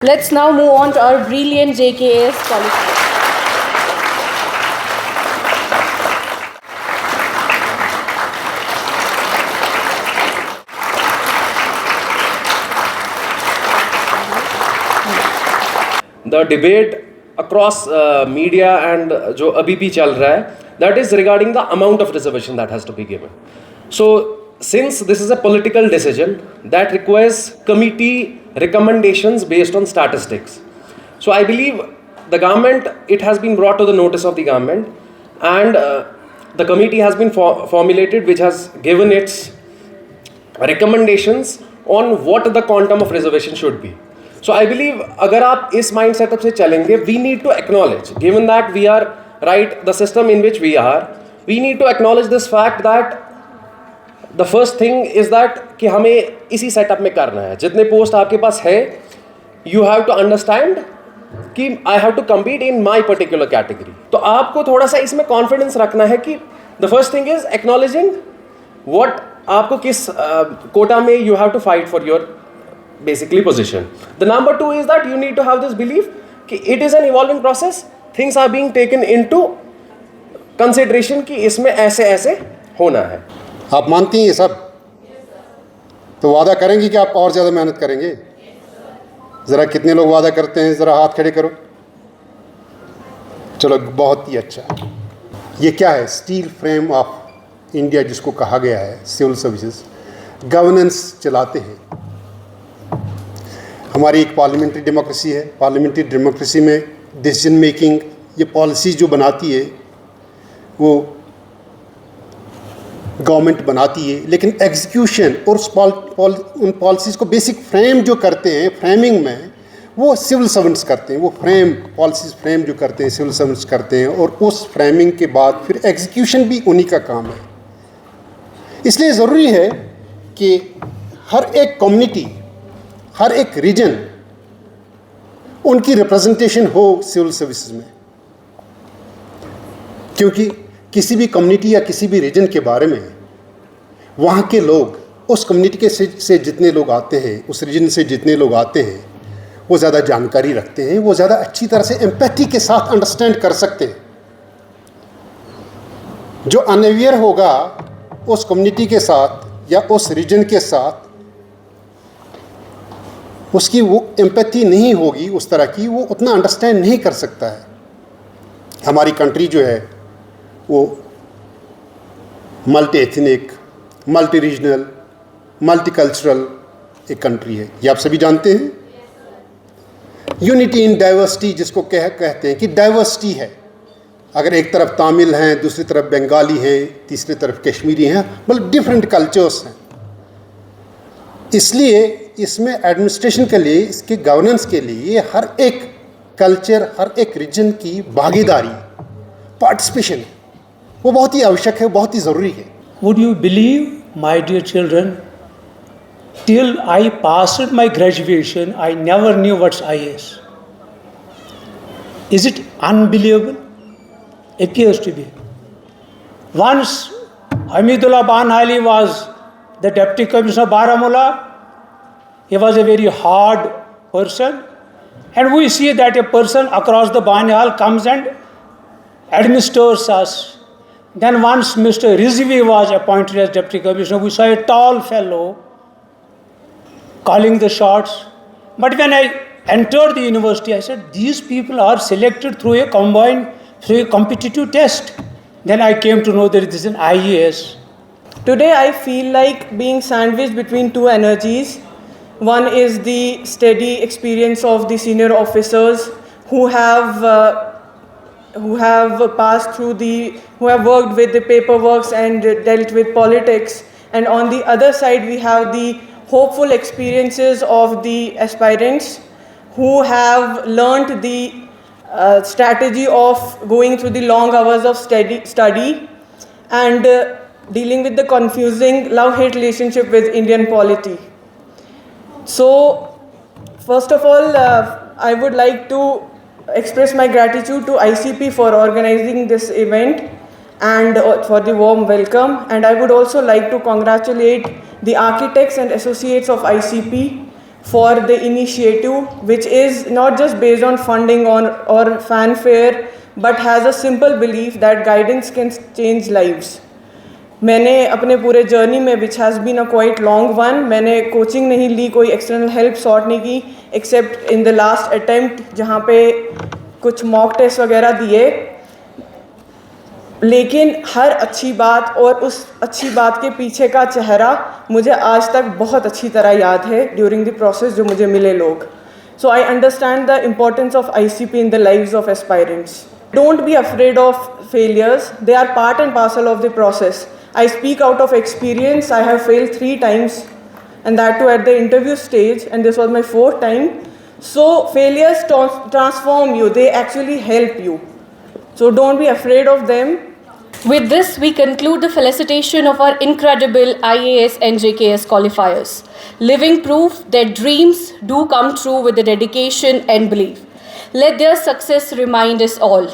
Let's now move on to our brilliant JKS qualifiers. The debate across media and जो अभी भी चल रहा है, that is regarding the amount of reservation that has to be given. So since this is a political decision that requires committee recommendations based on statistics, so I believe the government, it has been brought to the notice of the government, and the committee has been formulated, which has given its recommendations on what the quantum of reservation should be. So I believe अगर आप इस mind setup से चलेंगे, we need to acknowledge, given that we are right, the system in which we are, we need to acknowledge this fact that the first thing is that कि हमें इसी setup में करना है. जितने पोस्ट आपके पास है, you have to understand कि I have to compete in my particular category. तो आपको थोड़ा सा इसमें कॉन्फिडेंस रखना है कि the first thing is acknowledging what आपको किस कोटा में you have to fight for your basically position. The number two is that you need to have this belief कि it is an evolving process, things are being taken into consideration कि इसमें ऐसे ऐसे होना है. आप मानती हैं ये सब? तो वादा करेंगे कि आप और ज़्यादा मेहनत करेंगे? ज़रा कितने लोग वादा करते हैं, ज़रा हाथ खड़े करो. चलो, बहुत ही अच्छा. ये क्या है? स्टील फ्रेम ऑफ इंडिया जिसको कहा गया है, सिविल सर्विसेज गवर्नेंस चलाते हैं. हमारी एक पार्लियामेंट्री डेमोक्रेसी है. पार्लियामेंट्री डेमोक्रेसी में डिसीजन मेकिंग, ये पॉलिसीज़ जो बनाती है वो गवर्नमेंट बनाती है, लेकिन एग्जीक्यूशन और उन पॉलिसीज़ को बेसिक फ्रेम जो करते हैं, फ्रेमिंग में वो सिविल सर्वेंट्स करते हैं. वो पॉलिसीज़ फ्रेम जो करते हैं सिविल सर्वेंट्स करते हैं, और उस फ्रेमिंग के बाद फिर एग्जीक्यूशन भी उन्हीं का काम है. इसलिए ज़रूरी है कि हर एक कम्युनिटी, हर एक रीजन, उनकी रिप्रेजेंटेशन हो सिविल सर्विसेज में. क्योंकि किसी भी कम्युनिटी या किसी भी रीजन के बारे में वहाँ के लोग, उस कम्युनिटी के से जितने लोग आते हैं, उस रीजन से जितने लोग आते हैं, वो ज़्यादा जानकारी रखते हैं, वो ज़्यादा अच्छी तरह से एम्पैथी के साथ अंडरस्टैंड कर सकते हैं. जो अनअवेयर होगा उस कम्युनिटी के साथ या उस रीजन के साथ, उसकी वो एम्पैथी नहीं होगी उस तरह की, वो उतना अंडरस्टैंड नहीं कर सकता है. हमारी कंट्री जो है वो multi ethnic, multi regional, multi cultural एक कंट्री है. ये आप सभी जानते हैं. यूनिटी इन डाइवर्सिटी जिसको कहते हैं कि डाइवर्सिटी है. अगर एक तरफ तमिल हैं, दूसरी तरफ बंगाली हैं, तीसरी तरफ कश्मीरी हैं, मतलब डिफरेंट कल्चर्स हैं. इसलिए इसमें एडमिनिस्ट्रेशन के लिए, इसके गवर्नेंस के लिए हर एक कल्चर, हर एक रीजन की भागीदारी, पार्टिसिपेशन, वो बहुत ही आवश्यक है, बहुत ही ज़रूरी है. Would you believe, my dear children, till I passed my graduation, I never knew what's IAS. Is it unbelievable? Appears to be. Once Hamidullah Banhali was the Deputy Commissioner of Baramulla. He was a very hard person. And we see that a person across the Banihal comes and administers us. Then once Mr. Rizvi was appointed as Deputy Commissioner, we saw a tall fellow calling the shots. But when I entered the university, I said, these people are selected through a competitive test. Then I came to know that it is an IAS. Today I feel like being sandwiched between two energies. One is the steady experience of the senior officers who have passed through who have worked with the paperworks and dealt with politics. And on the other side, we have the hopeful experiences of the aspirants who have learnt the strategy of going through the long hours of study and dealing with the confusing love-hate relationship with Indian polity. So, first of all, I would like to express my gratitude to ICP for organizing this event and for the warm welcome. And I would also like to congratulate the architects and associates of ICP for the initiative, which is not just based on funding or fanfare, but has a simple belief that guidance can change lives. मैंने अपने पूरे journey में, which has been a quite long one, मैंने coaching नहीं ली, कोई external help sort नहीं की, except in the last attempt जहाँ पे कुछ मॉक टेस्ट वगैरह दिए. लेकिन हर अच्छी बात और उस अच्छी बात के पीछे का चेहरा मुझे आज तक बहुत अच्छी तरह याद है ड्यूरिंग द प्रोसेस जो मुझे मिले लोग. So I understand the importance of ICP in the lives of aspirants. Don't be afraid of failures. They are part and parcel of the process. I speak out of experience. I have failed 3 times, and that too at the interview stage, and this was my 4th time. So failures transform you. They actually help you. So don't be afraid of them. With this, we conclude the felicitation of our incredible IAS and JKS qualifiers, living proof that dreams do come true with the dedication and belief. Let their success remind us all.